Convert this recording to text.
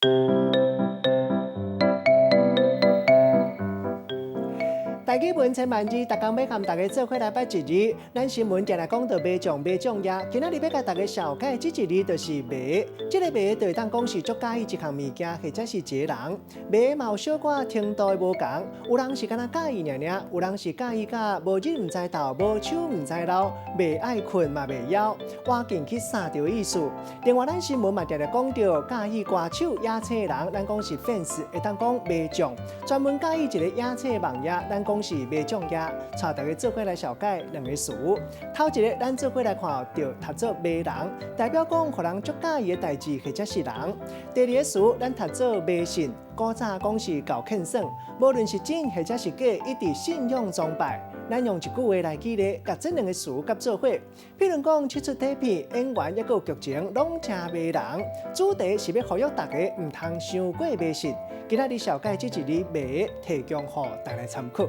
大家文千万字，大家要和大家做伙来拜一日。咱新闻定来讲到卖酱呀，今仔日要甲大家小解这一日就是卖。这个卖就当讲是足介意一项物件，或者是一个人。卖嘛有小可程度的无同，有人是敢若介意尔，有人是介意甲无日唔知斗，无手唔知捞，袂爱困嘛袂枵，挖紧去杀掉意思。另外，咱新闻嘛定来讲到介意歌手野车人，咱讲是 fans， 会当讲卖酱，专门介意一个野车网页，咱讲是卖酱业，带大家做伙来小解两个词。头一个，咱做伙来看到读做卖人，代表讲互人足介意的代志或者是人。第二个词，咱读做卖信，古早讲是搞欠算，无论是真或者是假，一直信用崇拜。咱用一句话来举例，甲这两个词甲做伙。譬如讲，七出底片演员抑个剧情拢正卖人，主题是要呼吁大家唔通伤过迷信。今仔日小解这一日卖，提供予大家参考。